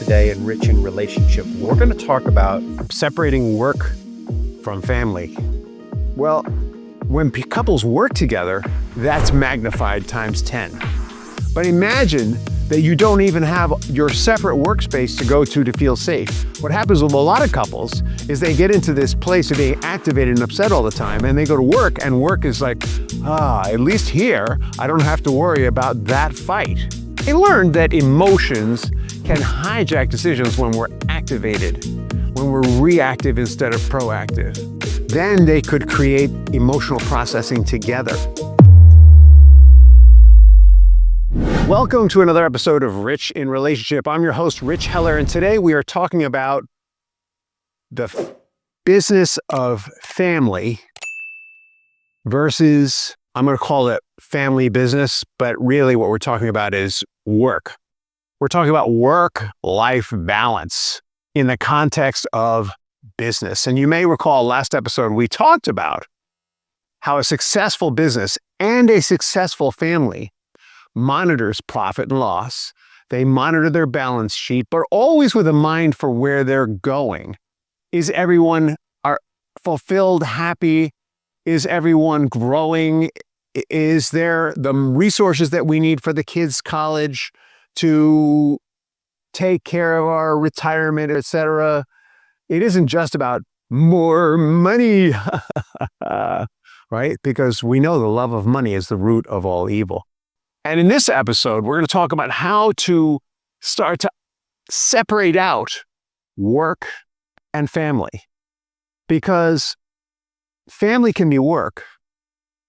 today in Rich in Relationship. We're going to talk about separating work from family. Well, when couples work together, that's magnified times 10. But imagine that you don't even have your separate workspace to go to feel safe. What happens with a lot of couples is they get into this place of being activated and upset all the time, and they go to work, and work is like, at least here, I don't have to worry about that fight. They learned that emotions can hijack decisions when we're activated, when we're reactive instead of proactive. Then they could create emotional processing together. Welcome to another episode of Rich in Relationship. I'm your host, Rich Heller, and today we are talking about the business of family versus, I'm going to call it family business, but really what we're talking about is work. We're talking about work-life balance in the context of business. And you may recall last episode we talked about how a successful business and a successful family monitors profit and loss. They monitor their balance sheet, but always with a mind for where they're going. Is everyone fulfilled, happy? Is everyone growing? Is there the resources that we need for the kids' college to take care of our retirement, etc.? It isn't just about more money, right? Because we know the love of money is the root of all evil. And in this episode, we're going to talk about how to start to separate out work and family. Because family can be work,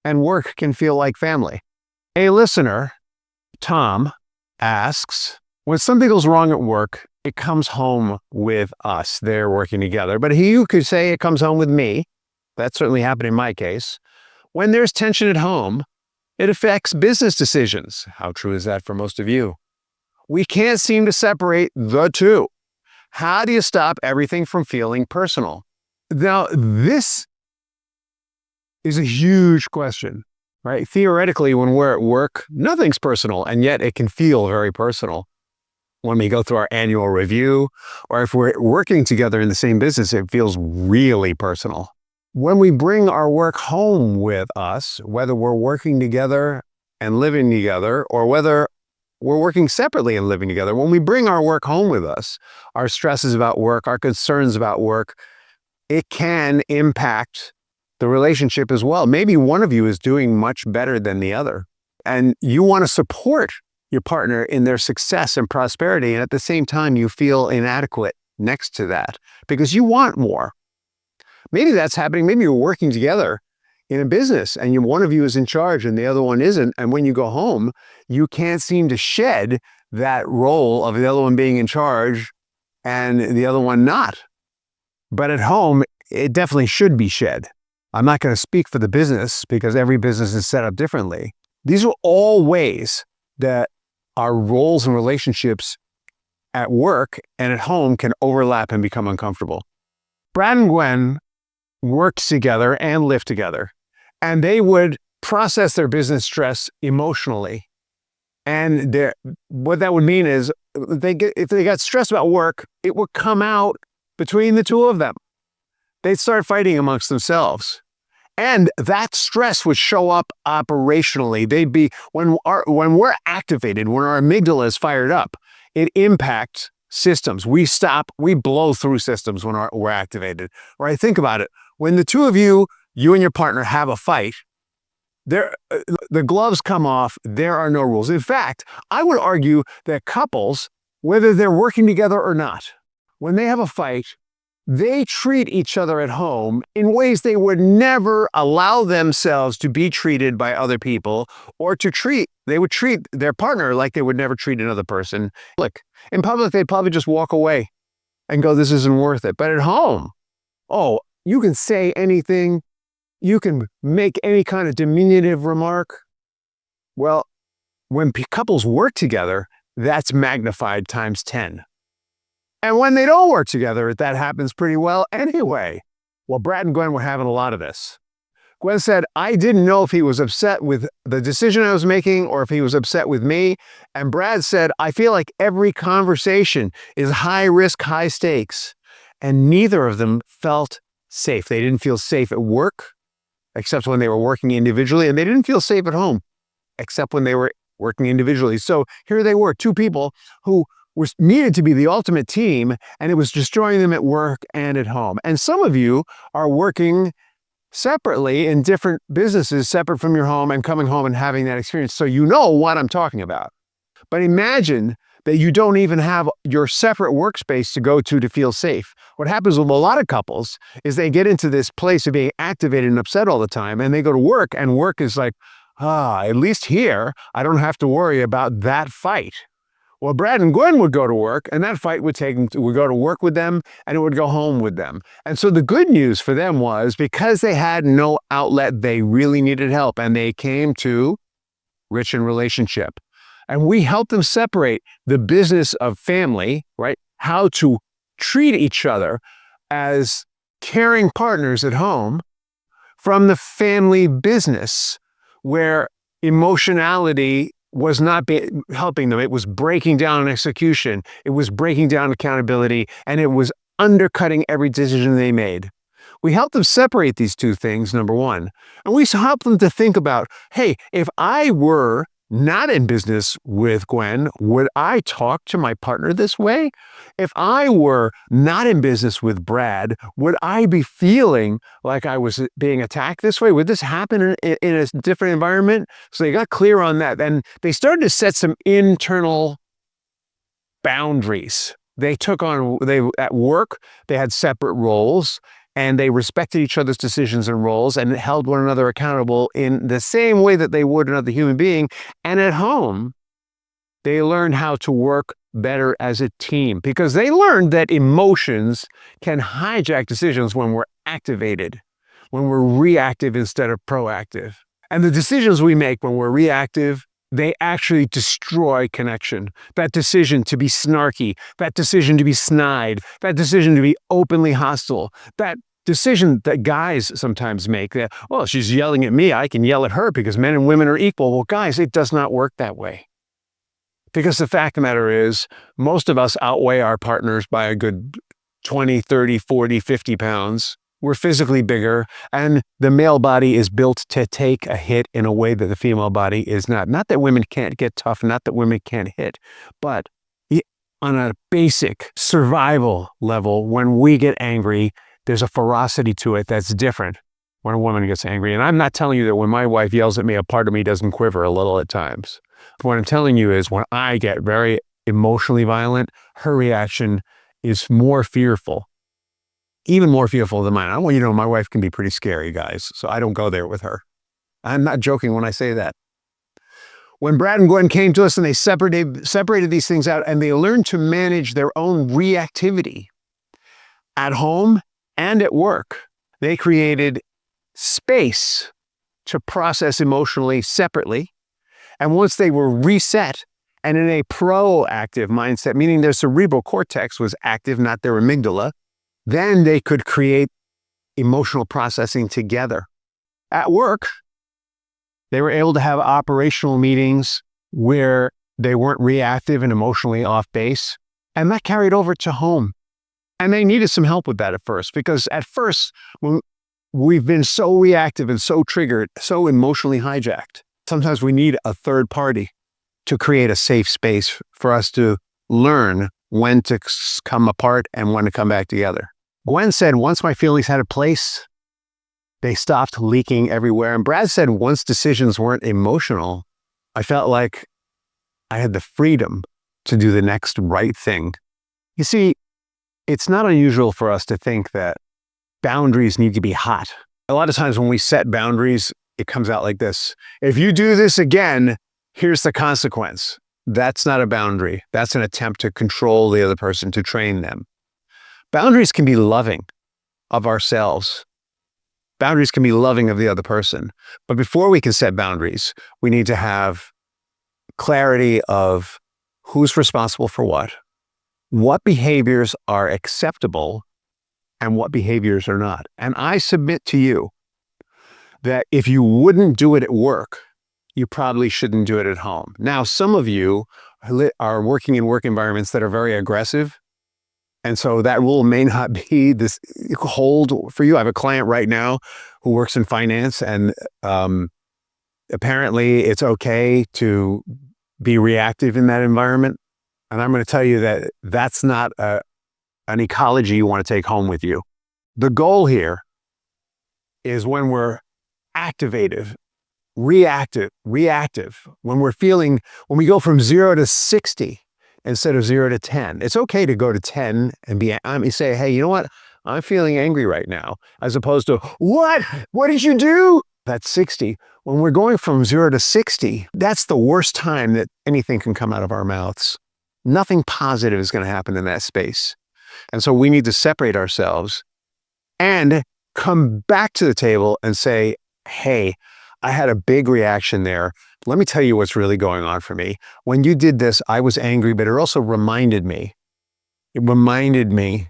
and work can feel like family. A listener, Tom, asks, when something goes wrong at work, it comes home with us. They're working together. But you could say it comes home with me. That certainly happened in my case. When there's tension at home, it affects business decisions. How true is that for most of you? We can't seem to separate the two. How do you stop everything from feeling personal? Now, this is a huge question, right? Theoretically, when we're at work, nothing's personal, and yet it can feel very personal. When we go through our annual review, or if we're working together in the same business, it feels really personal. When we bring our work home with us, whether we're working together and living together, or whether we're working separately and living together, when we bring our work home with us, our stresses about work, our concerns about work, it can impact the relationship as well. Maybe one of you is doing much better than the other, and you want to support your partner in their success and prosperity, and at the same time, you feel inadequate next to that because you want more. Maybe that's happening. Maybe you're working together in a business and one of you is in charge and the other one isn't. And when you go home, you can't seem to shed that role of the other one being in charge and the other one not. But at home, it definitely should be shed. I'm not going to speak for the business because every business is set up differently. These are all ways that our roles and relationships at work and at home can overlap and become uncomfortable. Brad and Gwen worked together and lived together, and they would process their business stress emotionally. And what that would mean is if they got stressed about work, it would come out between the two of them. They'd start fighting amongst themselves. And that stress would show up operationally. They'd be, when we're activated, when our amygdala is fired up, it impacts systems. We blow through systems when we're activated. Right? Think about it. When the two of you and your partner have a fight, the gloves come off, there are no rules. In fact, I would argue that couples, whether they're working together or not, when they have a fight, they treat each other at home in ways they would never allow themselves to be treated by other people, or they would treat their partner like they would never treat another person. Look, in public, they'd probably just walk away and go, this isn't worth it. But at home, you can say anything. You can make any kind of diminutive remark. Well, when couples work together, that's magnified times 10. And when they don't work together, that happens pretty well anyway. Well, Brad and Gwen were having a lot of this. Gwen said, I didn't know if he was upset with the decision I was making or if he was upset with me. And Brad said, I feel like every conversation is high risk, high stakes. And neither of them felt safe. They didn't feel safe at work, except when they were working individually. And they didn't feel safe at home, except when they were working individually. So here they were, two people who needed to be the ultimate team, and it was destroying them at work and at home. And some of you are working separately in different businesses, separate from your home, and coming home and having that experience. So you know what I'm talking about. But imagine that you don't even have your separate workspace to go to feel safe. What happens with a lot of couples is they get into this place of being activated and upset all the time, and they go to work, and work is like, at least here, I don't have to worry about that fight. Well, Brad and Gwen would go to work, and that fight would go to work with them, and it would go home with them. And so the good news for them was, because they had no outlet, they really needed help, and they came to Rich in Relationship. And we helped them separate the business of family, right? How to treat each other as caring partners at home, from the family business, where emotionality was not helping them. It was breaking down execution. It was breaking down accountability, and it was undercutting every decision they made. We helped them separate these two things, number one. And we helped them to think about, hey, if I were not in business with Gwen, would I talk to my partner this way? If I were not in business with Brad, would I be feeling like I was being attacked this way? Would this happen in a different environment? So they got clear on that. And they started to set some internal boundaries. At work, they had separate roles, and they respected each other's decisions and roles, and held one another accountable in the same way that they would another human being. And at home, they learned how to work better as a team, because they learned that emotions can hijack decisions when we're activated, when we're reactive instead of proactive. And the decisions we make when we're reactive, they actually destroy connection. That decision to be snarky, that decision to be snide, that decision to be openly hostile, that decision that guys sometimes make, that, well, she's yelling at me, I can yell at her because men and women are equal. Well, guys, it does not work that way. Because the fact of the matter is, most of us outweigh our partners by a good 20, 30, 40, 50 pounds. We're physically bigger, and the male body is built to take a hit in a way that the female body is not. Not that women can't get tough, not that women can't hit, but on a basic survival level, when we get angry, there's a ferocity to it that's different when a woman gets angry. And I'm not telling you that when my wife yells at me, a part of me doesn't quiver a little at times. What I'm telling you is, when I get very emotionally violent, her reaction is more fearful, even more fearful than mine. I want you to know my wife can be pretty scary, guys, so I don't go there with her. I'm not joking when I say that. When Brad and Gwen came to us and they separated these things out, and they learned to manage their own reactivity at home and at work, they created space to process emotionally separately. And once they were reset and in a proactive mindset, meaning their cerebral cortex was active, not their amygdala, then they could create emotional processing together. At work, they were able to have operational meetings where they weren't reactive and emotionally off base, and that carried over to home. And they needed some help with that at first, because at first, when we've been so reactive and so triggered, so emotionally hijacked, sometimes we need a third party to create a safe space for us to learn when to come apart and when to come back together. Gwen said, once my feelings had a place, they stopped leaking everywhere. And Brad said, once decisions weren't emotional, I felt like I had the freedom to do the next right thing. You see, it's not unusual for us to think that boundaries need to be hot. A lot of times when we set boundaries, it comes out like this. If you do this again, here's the consequence. That's not a boundary. That's an attempt to control the other person, to train them. Boundaries can be loving of ourselves. Boundaries can be loving of the other person. But before we can set boundaries, we need to have clarity of who's responsible for what behaviors are acceptable, and what behaviors are not. And I submit to you that if you wouldn't do it at work, you probably shouldn't do it at home. Now, some of you are working in work environments that are very aggressive. And so that rule may not be this hold for you. I have a client right now who works in finance, and apparently it's okay to be reactive in that environment. And I'm going to tell you that that's not an ecology you want to take home with you. The goal here is when we're activated, reactive, when we go from 0 to 60 instead of 0 to 10. It's okay to go to 10 and say, hey, you know what? I'm feeling angry right now, as opposed to, what? What did you do? That's 60. When we're going from 0 to 60, that's the worst time that anything can come out of our mouths. Nothing positive is going to happen in that space. And so we need to separate ourselves and come back to the table and say, hey, I had a big reaction there. Let me tell you what's really going on for me. When you did this, I was angry, but it also reminded me. It reminded me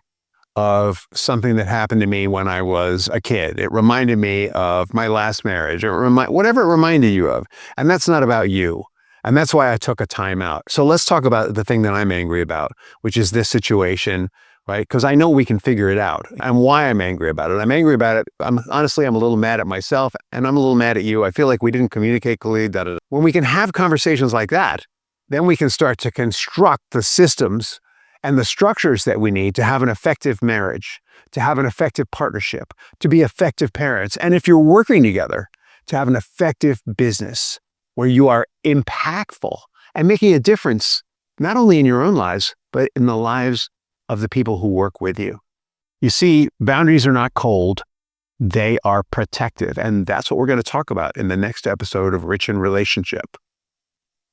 of something that happened to me when I was a kid. It reminded me of my last marriage, or whatever it reminded you of. And that's not about you. And that's why I took a time out. So let's talk about the thing that I'm angry about, which is this situation, right? Because I know we can figure it out, and why I'm angry about it. I'm angry about it. Honestly, I'm a little mad at myself, and I'm a little mad at you. I feel like we didn't communicate clearly. When we can have conversations like that, then we can start to construct the systems and the structures that we need to have an effective marriage, to have an effective partnership, to be effective parents. And if you're working together, to have an effective business where you are impactful and making a difference, not only in your own lives, but in the lives of the people who work with you. You see, boundaries are not cold, they are protective. And that's what we're going to talk about in the next episode of Rich in Relationship.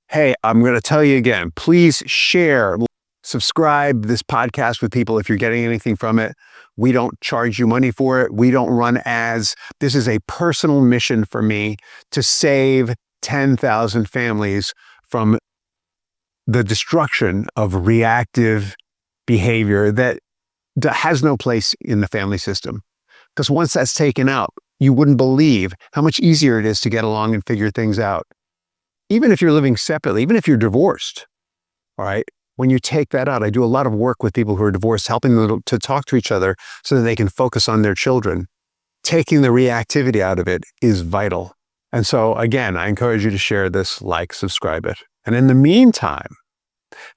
Hey, I'm going to tell you again, please share, subscribe this podcast with people if you're getting anything from it. We don't charge you money for it. We don't run ads. This is a personal mission for me to save 10,000 families from the destruction of reactive behavior that has no place in the family system. Because once that's taken out, you wouldn't believe how much easier it is to get along and figure things out. Even if you're living separately, even if you're divorced, all right? When you take that out, I do a lot of work with people who are divorced, helping them to talk to each other so that they can focus on their children. Taking the reactivity out of it is vital. And so again, I encourage you to share this, subscribe it. And in the meantime,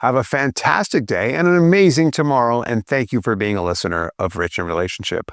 have a fantastic day and an amazing tomorrow. And thank you for being a listener of Rich in Relationship.